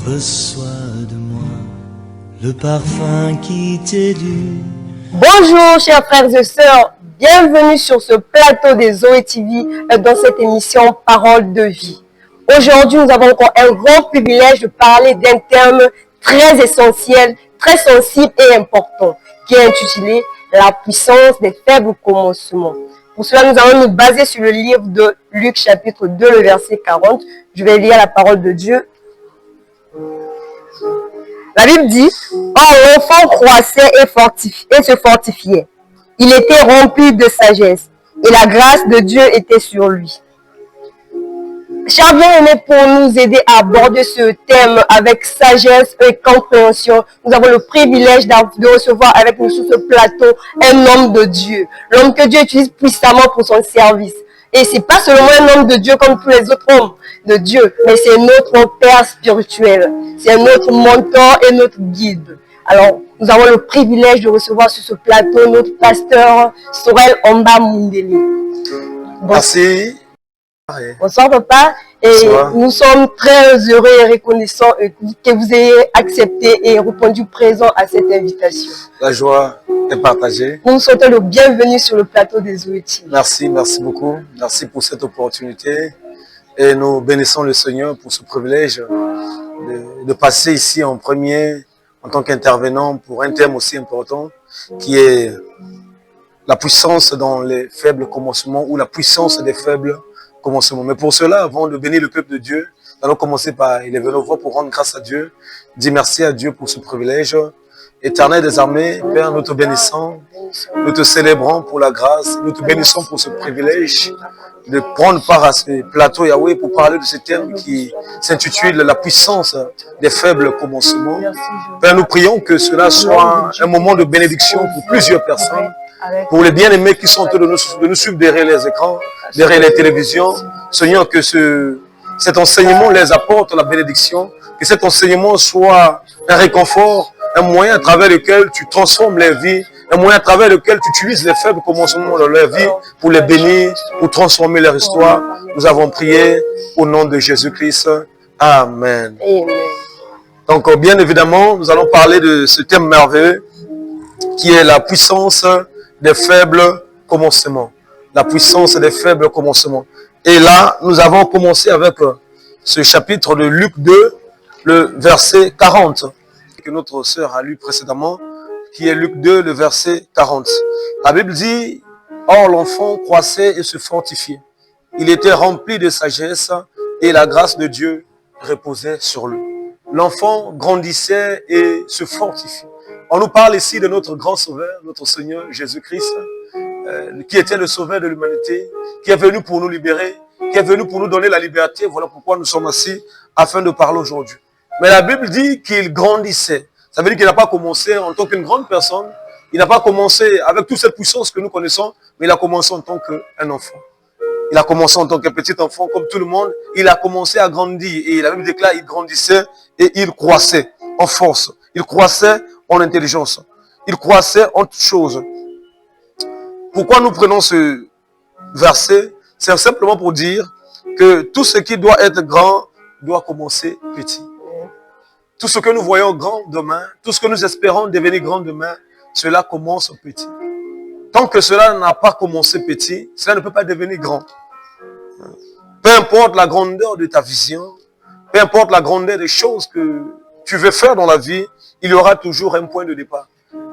Reçois de moi le parfum qui t'est dû. Bonjour chers frères et sœurs, bienvenue sur ce plateau des Zoé TV dans cette émission Parole de vie. Aujourd'hui, nous avons encore un grand privilège de parler d'un terme très essentiel, très sensible et important, qui est intitulé La puissance des faibles commencements. Pour cela, nous allons nous baser sur le livre de Luc chapitre 2, le verset 40. Je vais lire la parole de Dieu. La Bible dit, « Or l'enfant croissait et se fortifiait. Il était rempli de sagesse, et la grâce de Dieu était sur lui. » Chers bien-aimés, pour nous aider à aborder ce thème avec sagesse et compréhension, nous avons le privilège de recevoir avec nous sur ce plateau un homme de Dieu. L'homme que Dieu utilise puissamment pour son service. Et c'est pas seulement un homme de Dieu comme tous les autres hommes de Dieu, mais c'est notre Père spirituel. C'est notre mentor et notre guide. Alors, nous avons le privilège de recevoir sur ce plateau notre pasteur Sorel Omba Mundeli. Merci. Bonsoir papa, et bonsoir. Nous sommes très heureux et reconnaissants que vous ayez accepté et répondu présent à cette invitation. La joie est partagée. Nous vous souhaitons le bienvenu sur le plateau des Zoé TV. Merci beaucoup. Merci pour cette opportunité. Et nous bénissons le Seigneur pour ce privilège de passer ici en premier, en tant qu'intervenant pour un thème aussi important, qui est la puissance dans les faibles commencements ou la puissance des faibles commencement. Mais pour cela, avant de bénir le peuple de Dieu, nous allons commencer par élever nos voix pour rendre grâce à Dieu, dire merci à Dieu pour ce privilège. Éternel des armées, Père, nous te bénissons, nous te célébrons pour la grâce, nous te bénissons pour ce privilège de prendre part à ce plateau, Yahweh, pour parler de ce thème qui s'intitule la puissance des faibles commencements. Père, nous prions que cela soit un moment de bénédiction pour plusieurs personnes, pour les bien-aimés qui sont en train de nous suivre derrière les écrans, derrière les télévisions. Seigneur, que cet enseignement les apporte la bénédiction, que cet enseignement soit un réconfort, un moyen à travers lequel tu transformes les vies, un moyen à travers lequel tu utilises les faibles commencements de leur vie pour les bénir, pour transformer leur histoire. Nous avons prié au nom de Jésus-Christ. Amen. Donc, bien évidemment, nous allons parler de ce thème merveilleux qui est la puissance des faibles commencements. La puissance des faibles commencements. Et là, nous avons commencé avec ce chapitre de Luc 2, le verset 40, que notre sœur a lu précédemment, qui est Luc 2, le verset 40. La Bible dit, « Or l'enfant croissait et se fortifiait. Il était rempli de sagesse et la grâce de Dieu reposait sur lui. » L'enfant grandissait et se fortifiait. On nous parle ici de notre grand sauveur, notre Seigneur Jésus-Christ, qui était le sauveur de l'humanité, qui est venu pour nous libérer, qui est venu pour nous donner la liberté. Voilà pourquoi nous sommes assis afin de parler aujourd'hui. Mais la Bible dit qu'il grandissait. Ça veut dire qu'il n'a pas commencé en tant qu'une grande personne. Il n'a pas commencé avec toute cette puissance que nous connaissons, mais il a commencé en tant qu'un enfant. Il a commencé en tant qu'un petit enfant, comme tout le monde. Il a commencé à grandir. Et la Bible déclare qu'il grandissait et il croissait en force. Il croissait en intelligence. Il croissait en toutes choses. Pourquoi nous prenons ce verset? C'est simplement pour dire que tout ce qui doit être grand doit commencer petit. Tout ce que nous voyons grand demain, tout ce que nous espérons devenir grand demain, cela commence petit. Tant que cela n'a pas commencé petit, cela ne peut pas devenir grand. Peu importe la grandeur de ta vision, peu importe la grandeur des choses que tu veux faire dans la vie, il y aura toujours un point de départ.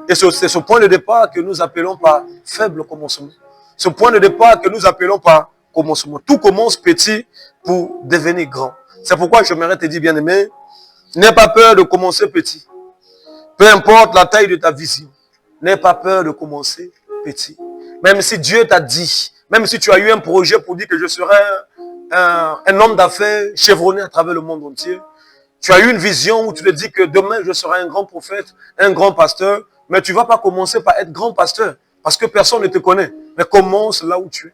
Et c'est ce point de départ que nous appelons par faible commencement. Ce point de départ que nous appelons par commencement. Tout commence petit pour devenir grand. C'est pourquoi j'aimerais te dire, bien-aimé, n'aie pas peur de commencer petit. Peu importe la taille de ta vision, n'aie pas peur de commencer petit. Même si Dieu t'a dit, même si tu as eu un projet pour dire que je serai un homme d'affaires chevronné à travers le monde entier, tu as eu une vision où tu te dis que demain je serai un grand prophète, un grand pasteur, mais tu ne vas pas commencer par être grand pasteur, parce que personne ne te connaît. Mais commence là où tu es.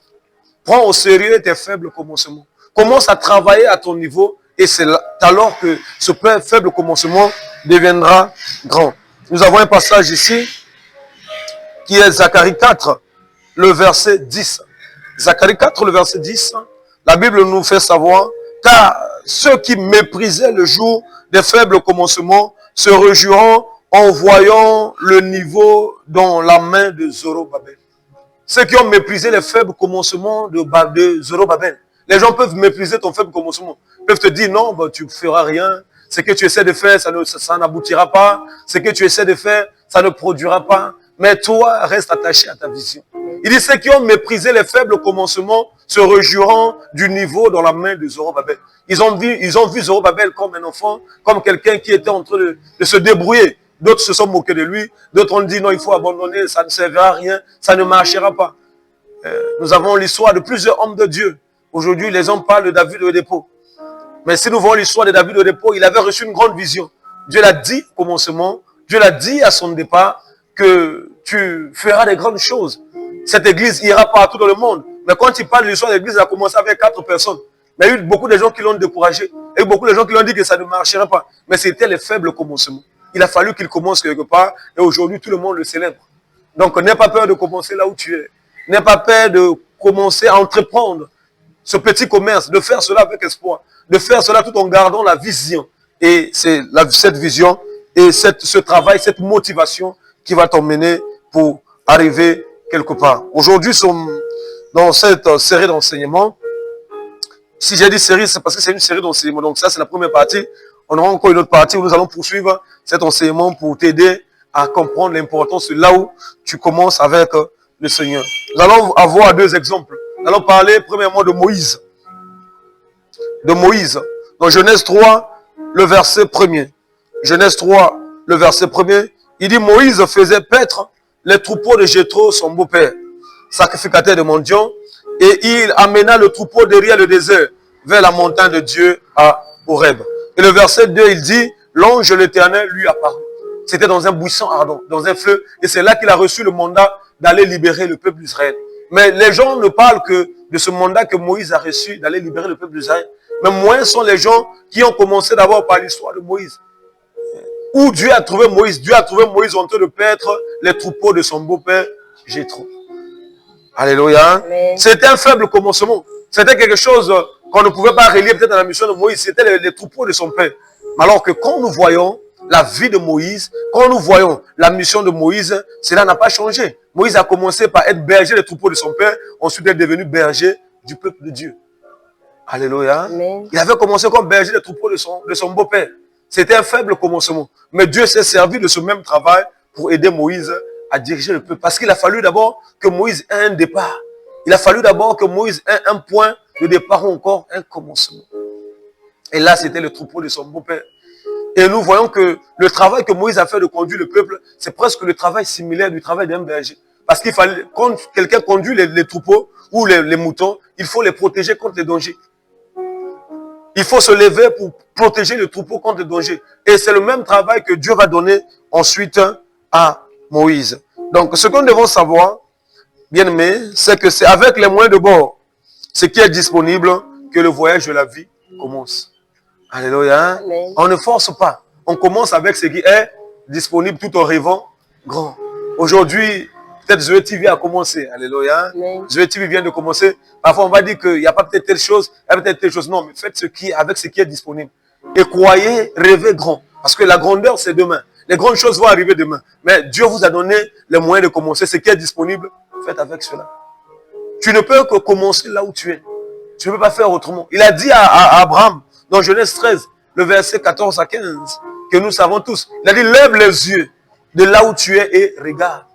Prends au sérieux tes faibles commencements. Commence à travailler à ton niveau, et c'est alors que ce faible commencement deviendra grand. Nous avons un passage ici, qui est Zacharie 4, le verset 10. Zacharie 4, le verset 10, la Bible nous fait savoir, car ceux qui méprisaient le jour des faibles commencements se réjouiront en voyant le niveau dans la main de Zorobabel. Ceux qui ont méprisé les faibles commencements de Zorobabel. Les gens peuvent mépriser ton faible commencement. Ils peuvent te dire non, bah, tu ne feras rien. Ce que tu essaies de faire, ça n'aboutira pas. Ce que tu essaies de faire, ça ne produira pas. Mais toi, reste attaché à ta vision. Il dit, ceux qui ont méprisé les faibles commencements se réjouiront du niveau dans la main de Zorobabel. Ils ont vu Zorobabel comme un enfant, comme quelqu'un qui était en train de se débrouiller. D'autres se sont moqués de lui. D'autres ont dit non, il faut abandonner, ça ne servira à rien, ça ne marchera pas. Nous avons l'histoire de plusieurs hommes de Dieu. Aujourd'hui, les hommes parlent de David au dépôt. Mais si nous voyons l'histoire de David au dépôt, il avait reçu une grande vision. Dieu l'a dit au commencement, Dieu l'a dit à son départ que tu feras des grandes choses. Cette église ira partout dans le monde. Mais quand il parle de l'histoire de l'église, il a commencé avec 4 personnes. Mais il y a eu beaucoup de gens qui l'ont découragé. Il y a eu beaucoup de gens qui l'ont dit que ça ne marcherait pas. Mais c'était les faibles commencements. Il a fallu qu'il commence quelque part. Et aujourd'hui, tout le monde le célèbre. Donc, n'aie pas peur de commencer là où tu es. N'aie pas peur de commencer à entreprendre ce petit commerce, de faire cela avec espoir. De faire cela tout en gardant la vision. Et c'est cette vision et ce travail, cette motivation qui va t'emmener pour arriver quelque part. Aujourd'hui, nous sommes dans cette série d'enseignements. Si j'ai dit série, c'est parce que c'est une série d'enseignements. Donc ça, c'est la première partie. On aura encore une autre partie où nous allons poursuivre cet enseignement pour t'aider à comprendre l'importance de là où tu commences avec le Seigneur. Nous allons avoir 2 exemples. Nous allons parler premièrement de Moïse. De Moïse. Dans Genèse 3, le verset 1er. Genèse 3, le verset 1er. Il dit Moïse faisait paître les troupeaux de Jéthro, son beau-père, sacrificateur de mendiants, et il amena le troupeau derrière le désert, vers la montagne de Dieu à Horeb. Et le verset 2, il dit, l'ange de l'Éternel lui apparut. C'était dans un buisson ardent, dans un feu, et c'est là qu'il a reçu le mandat d'aller libérer le peuple d'Israël. Mais les gens ne parlent que de ce mandat que Moïse a reçu d'aller libérer le peuple d'Israël. Mais moins sont les gens qui ont commencé d'abord par l'histoire de Moïse. Où Dieu a trouvé Moïse. Dieu a trouvé Moïse en train de paître les troupeaux de son beau-père Jéthro. Alléluia. C'était un faible commencement. C'était quelque chose qu'on ne pouvait pas relier peut-être à la mission de Moïse. C'était les troupeaux de son père. Mais alors que quand nous voyons la vie de Moïse, quand nous voyons la mission de Moïse, cela n'a pas changé. Moïse a commencé par être berger des troupeaux de son père. Ensuite, il est devenu berger du peuple de Dieu. Alléluia. Amen. Il avait commencé comme berger des troupeaux de son beau-père. C'était un faible commencement. Mais Dieu s'est servi de ce même travail pour aider Moïse à diriger le peuple. Parce qu'il a fallu d'abord que Moïse ait un départ. Il a fallu d'abord que Moïse ait un point de départ ou encore un commencement. Et là, c'était le troupeau de son beau-père. Et nous voyons que le travail que Moïse a fait de conduire le peuple, c'est presque le travail similaire du travail d'un berger. Parce qu'il fallait, quand quelqu'un conduit les troupeaux ou les moutons, il faut les protéger contre les dangers. Il faut se lever pour protéger le troupeau contre les dangers. Et c'est le même travail que Dieu va donner ensuite à Moïse. Donc, ce que nous devons savoir, bien aimé, c'est que c'est avec les moyens de bord, ce qui est disponible, que le voyage de la vie commence. Alléluia. Amen. On ne force pas. On commence avec ce qui est disponible tout en rêvant grand. Aujourd'hui, peut-être Zoé TV a commencé. Alléluia. Zoé TV vient de commencer. Parfois, on va dire qu'il n'y a pas peut-être telle chose, il y a peut-être telle chose. Non, mais faites avec ce qui est disponible. Et croyez, rêvez grand. Parce que la grandeur, c'est demain. Les grandes choses vont arriver demain. Mais Dieu vous a donné les moyens de commencer. Ce qui est disponible, faites avec cela. Tu ne peux que commencer là où tu es. Tu ne peux pas faire autrement. Il a dit à Abraham, dans Genèse 13, le verset 14 à 15, que nous savons tous. Il a dit, lève les yeux de là où tu es et regarde.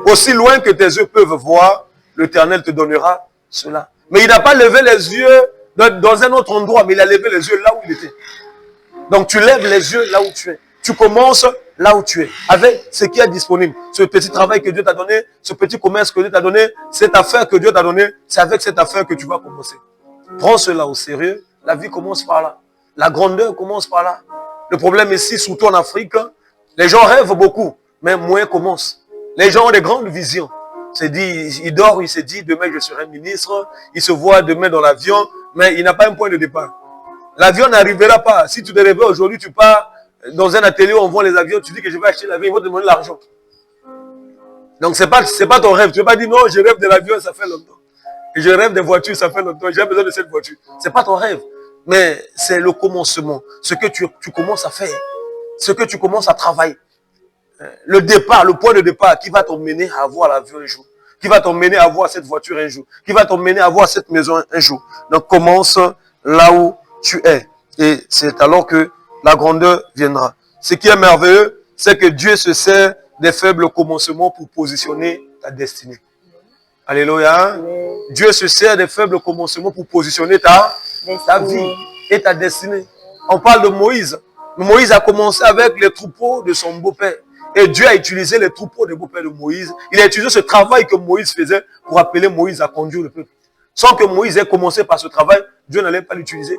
Aussi loin que tes yeux peuvent voir, l'Éternel te donnera cela. Mais il n'a pas levé les yeux dans un autre endroit, mais il a levé les yeux là où il était. Donc tu lèves les yeux là où tu es. Tu commences là où tu es, avec ce qui est disponible. Ce petit travail que Dieu t'a donné, ce petit commerce que Dieu t'a donné, cette affaire que Dieu t'a donnée, c'est avec cette affaire que tu vas commencer. Prends cela au sérieux. La vie commence par là. La grandeur commence par là. Le problème ici, surtout en Afrique, les gens rêvent beaucoup, mais moins commencent. Les gens ont des grandes visions. Il dort, il se dit, demain je serai ministre. Il se voit demain dans l'avion, mais il n'a pas un point de départ. L'avion n'arrivera pas. Si tu te réveilles aujourd'hui, tu pars dans un atelier où on vend les avions, tu dis que je vais acheter l'avion, ils vont te demander l'argent. Donc c'est pas ton rêve. Tu ne peux pas dire non, je rêve de l'avion, ça fait longtemps. Et je rêve des voitures, ça fait longtemps. J'ai besoin de cette voiture. C'est pas ton rêve. Mais c'est le commencement. Ce que tu commences à faire. Ce que tu commences à travailler. Le départ, le point de départ qui va t'emmener à avoir la vie un jour. Qui va t'emmener à avoir cette voiture un jour. Qui va t'emmener à avoir cette maison un jour. Donc commence là où tu es. Et c'est alors que la grandeur viendra. Ce qui est merveilleux, c'est que Dieu se sert des faibles commencements pour positionner ta destinée. Alléluia. Dieu se sert des faibles commencements pour positionner ta vie et ta destinée. On parle de Moïse. Moïse a commencé avec les troupeaux de son beau-père. Et Dieu a utilisé les troupeaux des beaux-pères de Moïse. Il a utilisé ce travail que Moïse faisait pour appeler Moïse à conduire le peuple. Sans que Moïse ait commencé par ce travail, Dieu n'allait pas l'utiliser.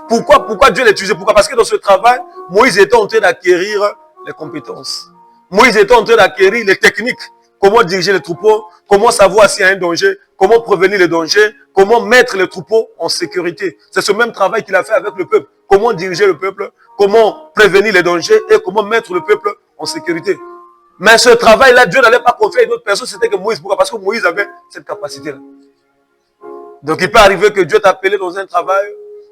Pourquoi Dieu l'a utilisé? Pourquoi? Parce que dans ce travail, Moïse était en train d'acquérir les compétences. Moïse était en train d'acquérir les techniques. Comment diriger les troupeaux, comment savoir s'il y a un danger, comment prévenir les dangers, comment mettre les troupeaux en sécurité. C'est ce même travail qu'il a fait avec le peuple. Comment diriger le peuple, comment prévenir les dangers et comment mettre le peuple en sécurité. Mais ce travail-là, Dieu n'allait pas confier à une autre personne, c'était que Moïse. Pourquoi? Parce que Moïse avait cette capacité-là. Donc il peut arriver que Dieu t'a appelé dans un travail,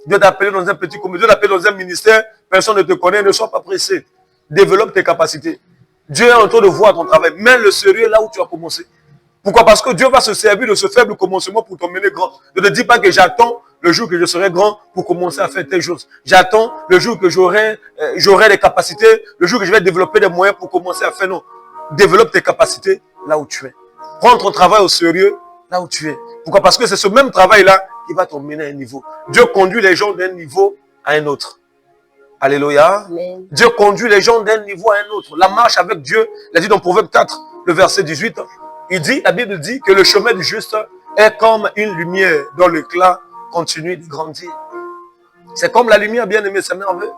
Dieu t'a appelé dans un petit comité, Dieu t'a appelé dans un ministère, personne ne te connaît, ne sois pas pressé. Développe tes capacités. Dieu est en train de voir ton travail. Mets le sérieux là où tu as commencé. Pourquoi? Parce que Dieu va se servir de ce faible commencement pour t'emmener grand. Ne te dis pas que j'attends le jour que je serai grand pour commencer à faire telle chose. J'attends le jour que j'aurai des capacités, le jour que je vais développer des moyens pour commencer à faire. Non. Développe tes capacités là où tu es. Prends ton travail au sérieux là où tu es. Pourquoi? Parce que c'est ce même travail-là qui va t'emmener à un niveau. Dieu conduit les gens d'un niveau à un autre. Alléluia. Amen. Dieu conduit les gens d'un niveau à un autre. La marche avec Dieu, il a dit dans Proverbe 4, le verset 18, la Bible dit que le chemin du juste est comme une lumière dont l'éclat continue de grandir. C'est comme la lumière, bien aimé, c'est merveilleux.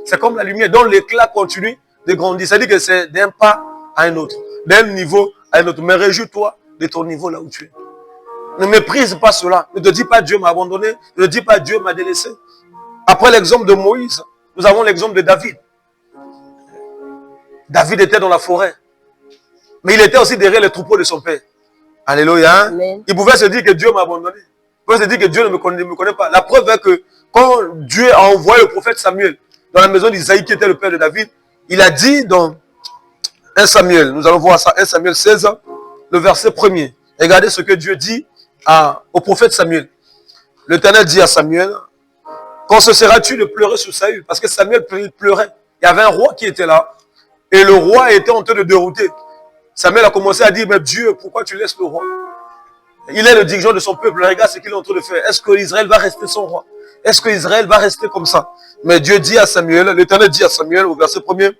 C'est comme la lumière dont l'éclat continue de grandir. C'est-à-dire que c'est d'un pas à un autre, d'un niveau à un autre. Mais réjouis-toi de ton niveau là où tu es. Ne méprise pas cela. Ne te dis pas Dieu m'a abandonné. Ne te dis pas Dieu m'a délaissé. Après l'exemple de Moïse, nous avons l'exemple de David. David était dans la forêt. Mais il était aussi derrière les troupeaux de son père. Alléluia. Amen. Il pouvait se dire que Dieu m'a abandonné. Il pouvait se dire que Dieu ne me connaît pas. La preuve est que quand Dieu a envoyé le prophète Samuel dans la maison d'Isaïe qui était le père de David, il a dit dans 1 Samuel, nous allons voir ça, 1 Samuel 16, le verset 1er. Regardez ce que Dieu dit au prophète Samuel. L'Éternel dit à Samuel, quand cesseras-tu de pleurer sur Saül? Parce que Samuel pleurait. Il y avait un roi qui était là. Et le roi était en train de dérouter. Samuel a commencé à dire, mais Dieu, pourquoi tu laisses le roi? Il est le dirigeant de son peuple. Regarde ce qu'il est en train de faire. Est-ce que Israël va rester sans roi? Est-ce que Israël va rester comme ça? Mais Dieu dit à Samuel, l'Éternel dit à Samuel au verset 1er,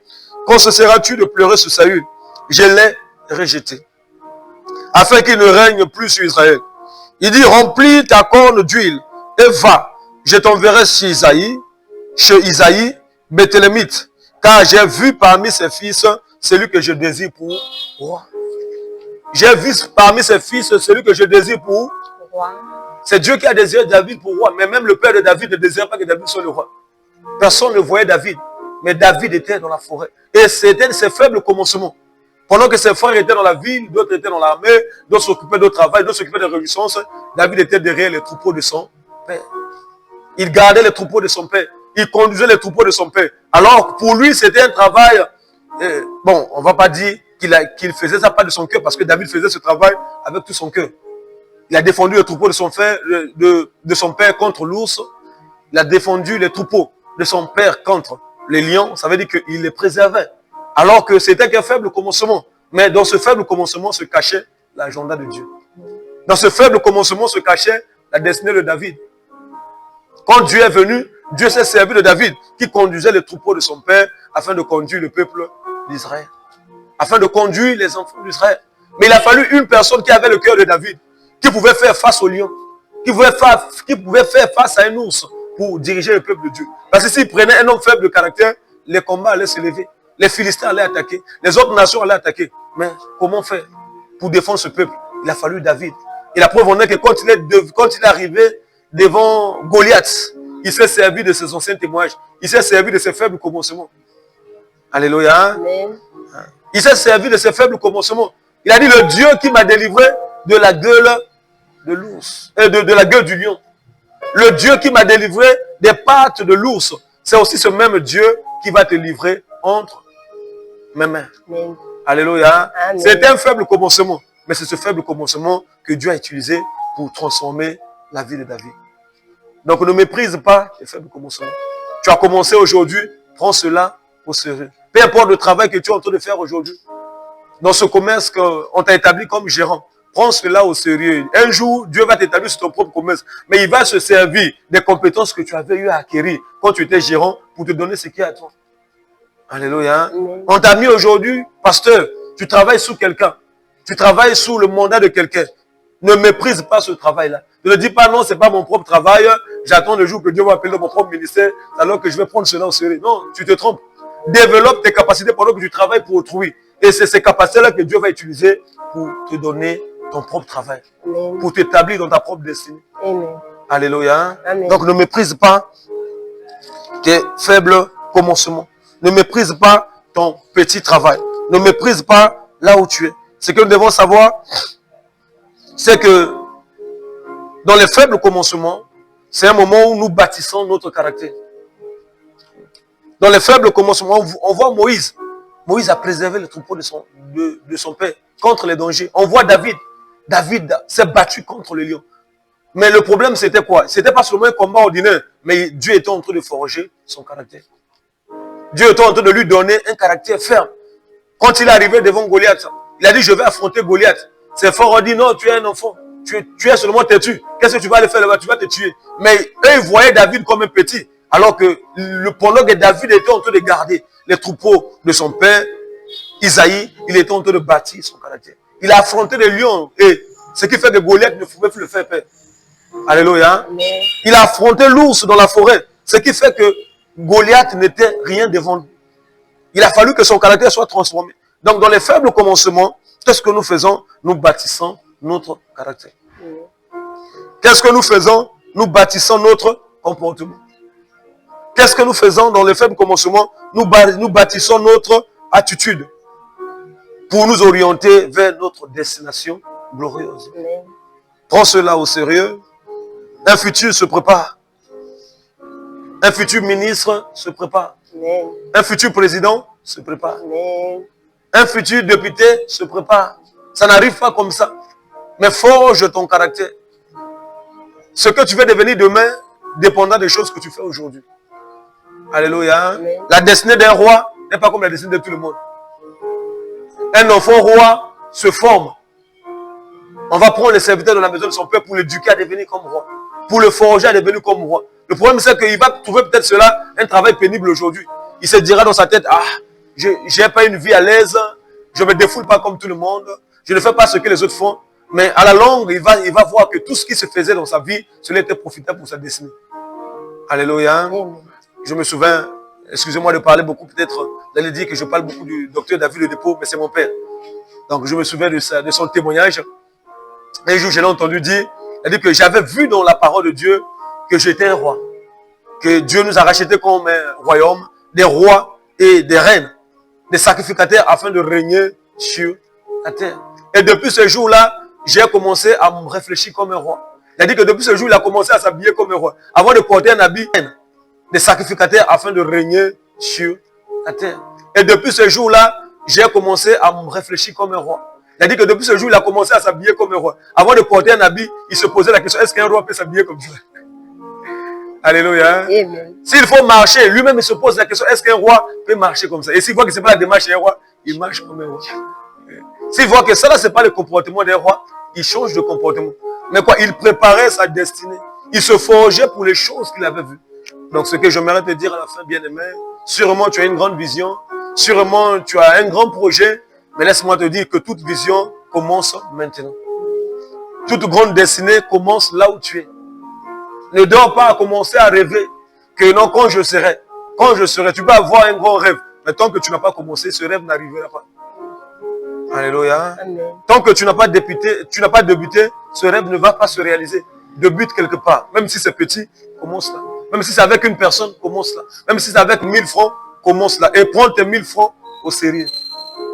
quand cesseras-tu de pleurer sur Saül? Je l'ai rejeté. Afin qu'il ne règne plus sur Israël. Il dit, remplis ta corne d'huile et va. Je t'enverrai chez Isaïe, Béthélémite, car j'ai vu parmi ses fils celui que je désire pour roi. J'ai vu parmi ses fils celui que je désire pour roi. C'est Dieu qui a désiré David pour roi, mais même le père de David ne désirait pas que David soit le roi. Personne ne voyait David, mais David était dans la forêt. Et c'était ses faibles commencements. Pendant que ses frères étaient dans la ville, d'autres étaient dans l'armée, d'autres s'occupaient de travail, d'autres s'occupaient de réjouissances, David était derrière les troupeaux de son père. Il gardait les troupeaux de son père. Il conduisait les troupeaux de son père. Alors, pour lui, c'était un travail... bon, on ne va pas dire qu'il faisait ça pas de son cœur, parce que David faisait ce travail avec tout son cœur. Il a défendu les troupeaux de son père contre l'ours. Il a défendu les troupeaux de son père contre les lions. Ça veut dire qu'il les préservait. Alors que c'était qu'un faible commencement. Mais dans ce faible commencement se cachait l'agenda de Dieu. Dans ce faible commencement se cachait la destinée de David. Quand Dieu est venu, Dieu s'est servi de David qui conduisait les troupeaux de son père afin de conduire le peuple d'Israël. Afin de conduire les enfants d'Israël. Mais il a fallu une personne qui avait le cœur de David, qui pouvait faire face au lion, qui pouvait faire face à un ours pour diriger le peuple de Dieu. Parce que s'il prenait un homme faible de caractère, les combats allaient se lever. Les Philistins allaient attaquer. Les autres nations allaient attaquer. Mais comment faire pour défendre ce peuple? Il a fallu David. Et la preuve en est que quand il est arrivé devant Goliath, il s'est servi de ses anciens témoignages. Il s'est servi de ses faibles commencements. Alléluia. Amen. Il s'est servi de ses faibles commencements. Il a dit, le Dieu qui m'a délivré de la gueule de l'ours, de la gueule du lion. Le Dieu qui m'a délivré des pattes de l'ours, c'est aussi ce même Dieu qui va te livrer entre mes mains. Amen. Alléluia. Amen. C'est un faible commencement, mais c'est ce faible commencement que Dieu a utilisé pour transformer la vie de David. Donc ne méprise pas les faibles commencements. Tu as commencé aujourd'hui, prends cela au sérieux. Peu importe le travail que tu es en train de faire aujourd'hui, dans ce commerce qu'on t'a établi comme gérant, prends cela au sérieux. Un jour, Dieu va t'établir sur ton propre commerce, mais il va se servir des compétences que tu avais eu à acquérir quand tu étais gérant pour te donner ce qui est à toi. Alléluia. Amen. On t'a mis aujourd'hui, pasteur, tu travailles sous quelqu'un. Tu travailles sous le mandat de quelqu'un. Ne méprise pas ce travail-là. Ne dis pas non, c'est pas mon propre travail. J'attends le jour que Dieu va appeler mon propre ministère, alors que je vais prendre cela au sérieux. Non, tu te trompes. Développe tes capacités pendant que tu travailles pour autrui. Et c'est ces capacités-là que Dieu va utiliser pour te donner ton propre travail. Amen. Pour t'établir dans ta propre destinée. Amen. Alléluia. Amen. Donc ne méprise pas tes faibles commencements. Ne méprise pas ton petit travail. Ne méprise pas là où tu es. Ce que nous devons savoir, c'est que dans les faibles commencements, c'est un moment où nous bâtissons notre caractère. Dans les faibles commencements, on voit Moïse. Moïse a préservé le troupeau de son père contre les dangers. On voit David. David s'est battu contre le lion. Mais le problème, c'était quoi? C'était pas seulement un combat ordinaire, mais Dieu était en train de forger son caractère. Dieu était en train de lui donner un caractère ferme. Quand il est arrivé devant Goliath, il a dit, je vais affronter Goliath. Ses frères ont dit, non, tu es un enfant. Tu es seulement têtu. Qu'est-ce que tu vas aller faire là-bas? Tu vas te tuer. Mais eux, ils voyaient David comme un petit. Alors que pendant que David était en train de garder les troupeaux de son père, Isaïe, il était en train de bâtir son caractère. Il a affronté les lions. Et ce qui fait que Goliath ne pouvait plus le faire peur. Alléluia. Amen. Il a affronté l'ours dans la forêt. Ce qui fait que Goliath n'était rien devant lui. Il a fallu que son caractère soit transformé. Donc dans les faibles commencements, qu'est-ce que nous faisons? Nous bâtissons notre caractère. Qu'est-ce que nous faisons? Nous bâtissons notre comportement. Qu'est-ce que nous faisons dans les faibles commencements? Nous bâtissons notre attitude pour nous orienter vers notre destination glorieuse. Amen. Prends cela au sérieux. Un futur se prépare. Un futur ministre se prépare. Amen. Un futur président se prépare. Amen. Un futur député se prépare. Ça n'arrive pas comme ça. Mais forge ton caractère. Ce que tu veux devenir demain dépendra des choses que tu fais aujourd'hui. Alléluia. Amen. La destinée d'un roi n'est pas comme la destinée de tout le monde. Un enfant roi se forme. On va prendre les serviteurs de la maison de son père pour l'éduquer à devenir comme roi. Pour le forger à devenir comme roi. Le problème, c'est qu'il va trouver peut-être cela un travail pénible aujourd'hui. Il se dira dans sa tête, ah, je n'ai pas une vie à l'aise, je ne me défoule pas comme tout le monde, je ne fais pas ce que les autres font. Mais à la longue, il va voir que tout ce qui se faisait dans sa vie, cela était profitable pour sa destinée. Alléluia. Amen. Je me souviens, excusez-moi de parler beaucoup peut-être, d'aller dire que je parle beaucoup du docteur David Le Dépôt, mais c'est mon père. Donc je me souviens de son témoignage. Un jour, je l'ai entendu dire, il a dit que j'avais vu dans la parole de Dieu que j'étais un roi. Que Dieu nous a rachetés comme un royaume, des rois et des reines, des sacrificateurs afin de régner sur la terre. Et depuis ce jour-là, j'ai commencé à me réfléchir comme un roi. Il a dit que depuis ce jour, il a commencé à s'habiller comme un roi. Avant de porter un habit des sacrificateurs afin de régner sur la terre. Et depuis ce jour-là, j'ai commencé à me réfléchir comme un roi. Il a dit que depuis ce jour, il a commencé à s'habiller comme un roi. Avant de porter un habit, il se posait la question, est-ce qu'un roi peut s'habiller comme ça? Alléluia. Amen. S'il faut marcher, lui-même il se pose la question, est-ce qu'un roi peut marcher comme ça? Et s'il voit que ce n'est pas la démarche d'un roi, il marche comme un roi. S'il voit que ça, ce n'est pas le comportement d'un roi, il change de comportement. Mais quoi, il préparait sa destinée. Il se forgeait pour les choses qu'il avait vues. Donc ce que j'aimerais te dire à la fin, bien-aimé, sûrement tu as une grande vision, sûrement tu as un grand projet, mais laisse-moi te dire que toute vision commence maintenant. Toute grande destinée commence là où tu es. Ne dors pas à commencer à rêver que non, quand je serai, tu peux avoir un grand rêve, mais tant que tu n'as pas commencé, ce rêve n'arrivera pas. Alléluia. Amen. Tant que tu n'as pas débuté, ce rêve ne va pas se réaliser. Débute quelque part, même si c'est petit, commence là. Même si c'est avec une personne, commence là. Même si c'est avec 1000 francs, commence là. Et prends tes 1000 francs au sérieux.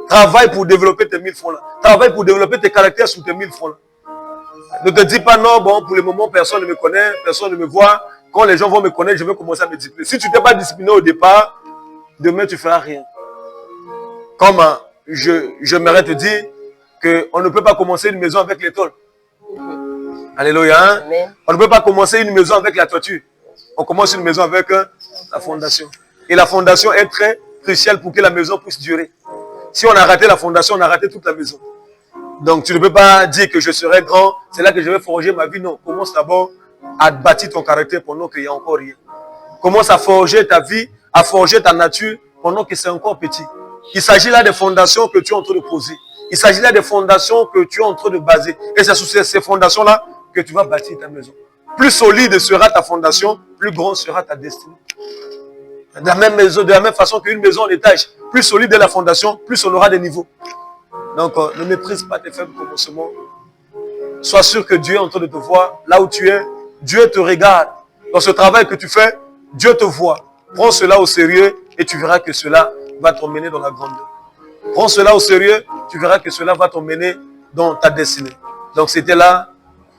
Travaille pour développer tes 1000 francs là. Travaille pour développer tes caractères sous tes 1000 francs là. Ne te dis pas non, bon, pour le moment, personne ne me connaît, personne ne me voit. Quand les gens vont me connaître, je vais commencer à me discipliner. Si tu n'es pas discipliné au départ, demain, tu ne feras rien. Comme j'aimerais te dire qu'on ne peut pas commencer une maison avec les tôles. Alléluia. Hein? On ne peut pas commencer une maison avec la toiture. On commence une maison avec la fondation. Et la fondation est très cruciale pour que la maison puisse durer. Si on a raté la fondation, on a raté toute la maison. Donc tu ne peux pas dire que je serai grand, c'est là que je vais forger ma vie. Non, commence d'abord à bâtir ton caractère pendant qu'il n'y a encore rien. Commence à forger ta vie, à forger ta nature pendant que c'est encore petit. Il s'agit là des fondations que tu es en train de poser. Il s'agit là des fondations que tu es en train de baser. Et c'est sur ces fondations-là que tu vas bâtir ta maison. Plus solide sera ta fondation, plus grande sera ta destinée. De la même façon qu'une maison en étage, plus solide est la fondation, plus on aura des niveaux. Donc, ne méprise pas tes faibles commencements. Sois sûr que Dieu est en train de te voir là où tu es. Dieu te regarde. Dans ce travail que tu fais, Dieu te voit. Prends cela au sérieux et tu verras que cela va t'emmener dans la grandeur. Prends cela au sérieux, tu verras que cela va t'emmener dans ta destinée. Donc, c'était là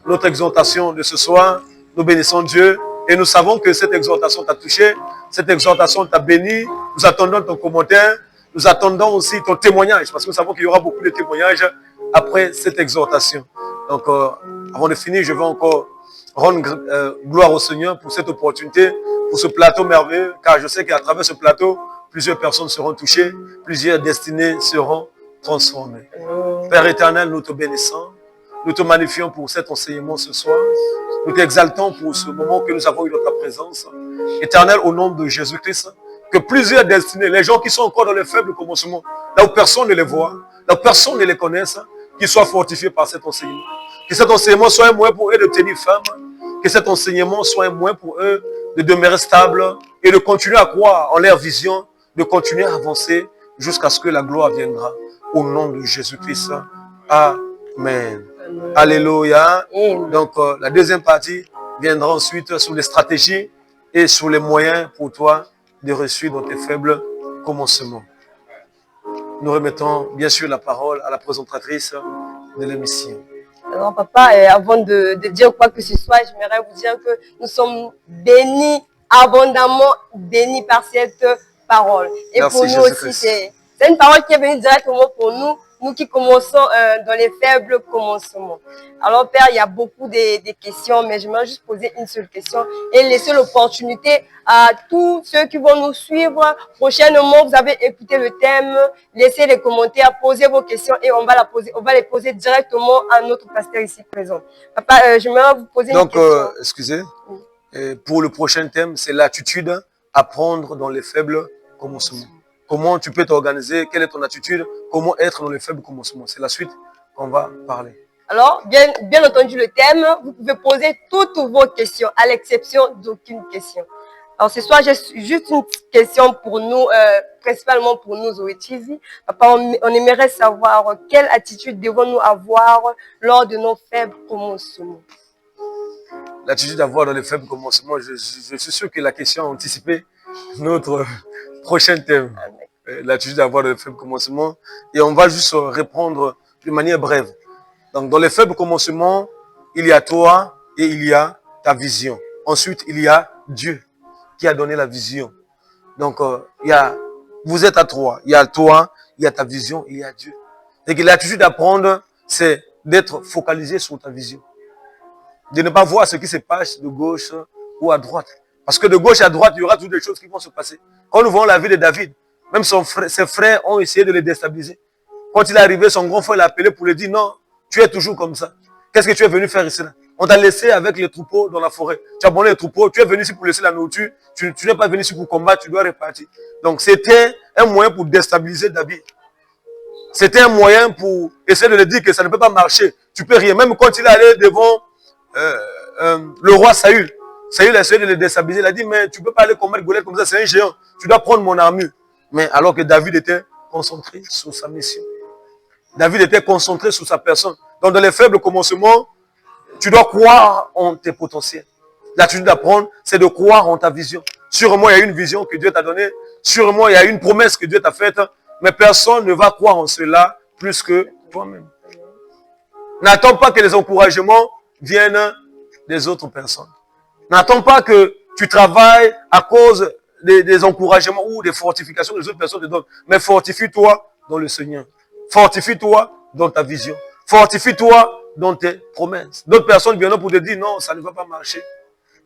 notre exhortation de ce soir. Nous bénissons Dieu et nous savons que cette exhortation t'a touché. Cette exhortation t'a béni. Nous attendons ton commentaire. Nous attendons aussi ton témoignage, parce que nous savons qu'il y aura beaucoup de témoignages après cette exhortation. Donc, avant de finir, je veux encore rendre gloire au Seigneur pour cette opportunité, pour ce plateau merveilleux, car je sais qu'à travers ce plateau, plusieurs personnes seront touchées, plusieurs destinées seront transformées. Père éternel, nous te bénissons, nous te magnifions pour cet enseignement ce soir. Nous t'exaltons pour ce moment que nous avons eu dans ta présence. Éternel, au nom de Jésus-Christ, que plusieurs destinées, les gens qui sont encore dans les faibles commencements, là où personne ne les voit, là où personne ne les connaît, qu'ils soient fortifiés par cet enseignement. Que cet enseignement soit un moyen pour eux de tenir ferme, que cet enseignement soit un moyen pour eux de demeurer stables et de continuer à croire en leur vision, de continuer à avancer jusqu'à ce que la gloire viendra. Au nom de Jésus-Christ. Amen. Alléluia. Donc, la deuxième partie viendra ensuite sur les stratégies et sur les moyens pour toi de réussir dans tes faibles commencements. Nous remettons bien sûr la parole à la présentatrice de l'émission. Alors papa, avant de dire quoi que ce soit, j'aimerais vous dire que nous sommes bénis, abondamment bénis par cette parole. Et merci pour nous aussi, c'est une parole qui est venue directement pour nous, nous qui commençons dans les faibles commencements. Alors Père, il y a beaucoup de questions, mais j'aimerais juste poser une seule question et laisser l'opportunité à tous ceux qui vont nous suivre. Prochainement, vous avez écouté le thème, laissez les commentaires, posez vos questions et on va les poser directement à notre pasteur ici présent. Papa, j'aimerais vous poser une question. Excusez, pour le prochain thème, c'est l'attitude à prendre dans les faibles commencements. Comment tu peux t'organiser, quelle est ton attitude, comment être dans les faibles commencements. C'est la suite qu'on va parler. Alors, bien entendu, le thème, vous pouvez poser toutes vos questions, à l'exception d'aucune question. Alors, ce soir, j'ai juste une question pour nous, principalement pour nous, Zoé TV. Papa, on aimerait savoir quelle attitude devons-nous avoir lors de nos faibles commencements. L'attitude à avoir dans les faibles commencements, je suis sûr que la question a anticipé notre prochain thème. L'attitude à avoir dans les faibles commencements. Et on va juste répondre de manière brève. Donc, dans les faibles commencements, il y a toi et il y a ta vision. Ensuite, il y a Dieu qui a donné la vision. Donc, vous êtes à trois. Il y a toi, il y a ta vision, il y a Dieu. Et que l'attitude à prendre, c'est d'être focalisé sur ta vision. De ne pas voir ce qui se passe de gauche ou à droite. Parce que de gauche à droite, il y aura toutes les choses qui vont se passer. Quand nous voyons la vie de David, même ses frères ont essayé de le déstabiliser. Quand il est arrivé, son grand frère l'a appelé pour lui dire non, tu es toujours comme ça. Qu'est-ce que tu es venu faire ici là? On t'a laissé avec les troupeaux dans la forêt. Tu as abandonné les troupeaux, tu es venu ici pour laisser la nourriture. Tu n'es pas venu ici pour combattre, tu dois repartir. Donc c'était un moyen pour déstabiliser David. C'était un moyen pour essayer de lui dire que ça ne peut pas marcher. Tu peux rien. Même quand il est allé devant le roi Saül, Saül a essayé de le déstabiliser. Il a dit, mais tu ne peux pas aller combattre Goliath comme ça, c'est un géant. Tu dois prendre mon armure. Mais alors que David était concentré sur sa mission. David était concentré sur sa personne. Donc dans les faibles commencements, tu dois croire en tes potentiels. L'attitude d'apprendre, c'est de croire en ta vision. Sûrement, il y a une vision que Dieu t'a donnée. Sûrement, il y a une promesse que Dieu t'a faite. Mais personne ne va croire en cela plus que toi-même. N'attends pas que les encouragements viennent des autres personnes. N'attends pas que tu travailles à cause des encouragements ou des fortifications que les autres personnes te donnent. Mais fortifie-toi dans le Seigneur. Fortifie-toi dans ta vision. Fortifie-toi dans tes promesses. D'autres personnes viendront pour te dire non, ça ne va pas marcher.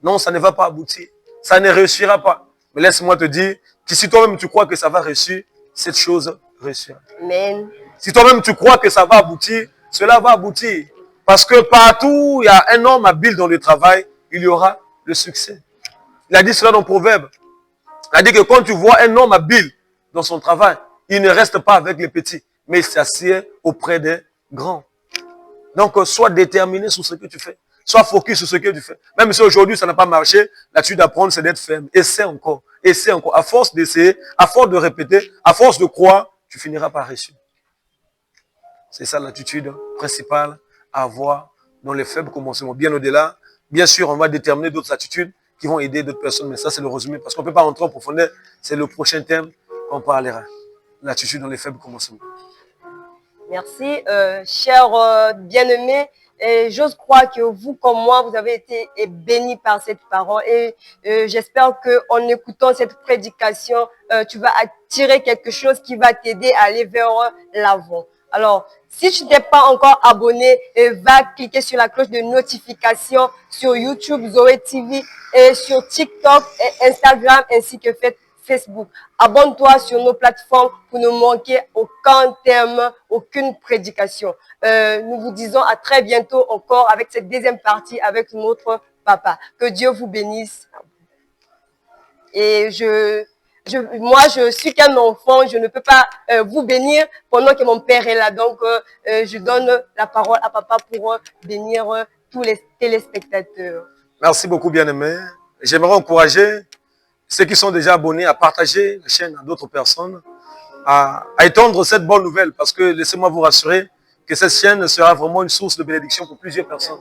Non, ça ne va pas aboutir. Ça ne réussira pas. Mais laisse-moi te dire que si toi-même tu crois que ça va réussir, cette chose réussira. Amen. Si toi-même tu crois que ça va aboutir, cela va aboutir. Parce que partout où il y a un homme habile dans le travail, il y aura le succès. Il a dit cela dans le Proverbe. Il a dit que quand tu vois un homme habile dans son travail, il ne reste pas avec les petits, mais il s'assied auprès des grands. Donc, sois déterminé sur ce que tu fais. Sois focus sur ce que tu fais. Même si aujourd'hui ça n'a pas marché, là-dessus d'apprendre, c'est d'être ferme. Essaie encore. Essaie encore. À force d'essayer, à force de répéter, à force de croire, tu finiras par réussir. C'est ça l'attitude principale à avoir dans les faibles commencements. Bien au-delà, bien sûr, on va déterminer d'autres attitudes qui vont aider d'autres personnes. Mais ça, c'est le résumé. Parce qu'on ne peut pas rentrer en profondeur. C'est le prochain thème qu'on parlera. L'attitude dans les faibles commencements. Merci, cher bien-aimé. Et j'ose croire que vous, comme moi, vous avez été bénis par cette parole. Et j'espère qu'en écoutant cette prédication, tu vas attirer quelque chose qui va t'aider à aller vers l'avant. Alors, si tu n'es pas encore abonné, va cliquer sur la cloche de notification sur YouTube, Zoé TV, et sur TikTok et Instagram, ainsi que Facebook. Abonne-toi sur nos plateformes pour ne manquer aucun thème, aucune prédication. Nous vous disons à très bientôt encore avec cette deuxième partie avec notre papa. Que Dieu vous bénisse. Et moi, je suis qu'un enfant, je ne peux pas vous bénir pendant que mon père est là. Donc, je donne la parole à papa pour bénir tous les téléspectateurs. Merci beaucoup, bien-aimé. J'aimerais encourager ceux qui sont déjà abonnés à partager la chaîne à d'autres personnes, à étendre cette bonne nouvelle. Parce que laissez-moi vous rassurer que cette chaîne sera vraiment une source de bénédiction pour plusieurs personnes.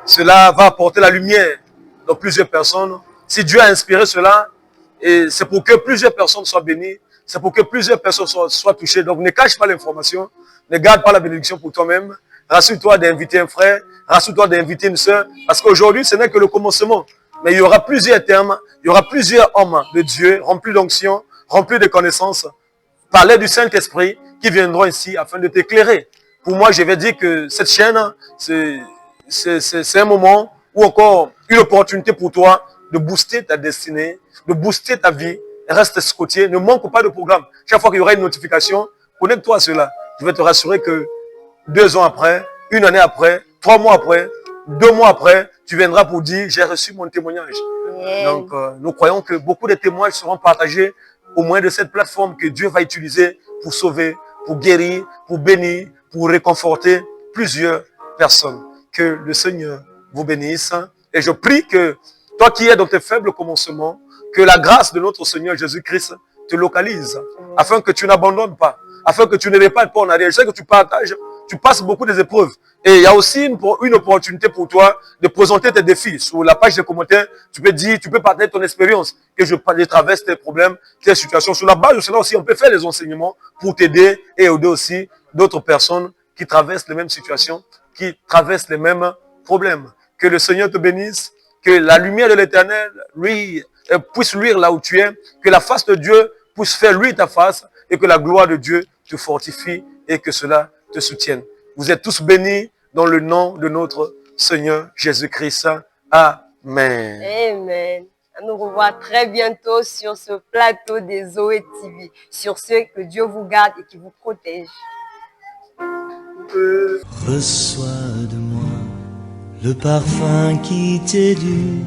Cela va apporter la lumière dans plusieurs personnes. Si Dieu a inspiré cela, et c'est pour que plusieurs personnes soient bénies, c'est pour que plusieurs personnes soient touchées. Donc ne cache pas l'information, ne garde pas la bénédiction pour toi-même. Rassure-toi d'inviter un frère, rassure-toi d'inviter une sœur, parce qu'aujourd'hui, ce n'est que le commencement. Mais il y aura plusieurs termes, il y aura plusieurs hommes de Dieu, remplis d'onction, remplis de connaissances, par l'aide du Saint-Esprit, qui viendront ici afin de t'éclairer. Pour moi, je vais dire que cette chaîne, c'est un moment ou encore une opportunité pour toi de booster ta destinée, de booster ta vie. Reste scotché, ne manque pas de programme. Chaque fois qu'il y aura une notification, connecte-toi à cela. Je vais te rassurer que 2 ans après, 1 année après, 3 mois après, 2 mois après, tu viendras pour dire, j'ai reçu mon témoignage. Donc, nous croyons que beaucoup de témoignages seront partagés au moins de cette plateforme que Dieu va utiliser pour sauver, pour guérir, pour bénir, pour réconforter plusieurs personnes. Que le Seigneur vous bénisse. Et je prie que toi qui es dans tes faibles commencements, que la grâce de notre Seigneur Jésus-Christ te localise, afin que tu n'abandonnes pas, afin que tu ne pas en arrière. Je sais que tu partages, tu passes beaucoup des épreuves. Et il y a aussi une opportunité pour toi de présenter tes défis. Sur la page de commentaires, tu peux dire, tu peux partager ton expérience, que je traverse tes problèmes, tes situations. Sur la base de cela aussi, on peut faire des enseignements pour t'aider et aider aussi d'autres personnes qui traversent les mêmes situations, qui traversent les mêmes problèmes. Que le Seigneur te bénisse, que la lumière de l'Éternel puisse luire là où tu es, que la face de Dieu puisse faire luire ta face et que la gloire de Dieu te fortifie et que cela te soutienne. Vous êtes tous bénis dans le nom de notre Seigneur Jésus-Christ. Amen. Amen. À nous revoir très bientôt sur ce plateau des Zoé TV. Sur ce, que Dieu vous garde et qu'il vous protège. Reçois de moi le parfum qui t'est dû.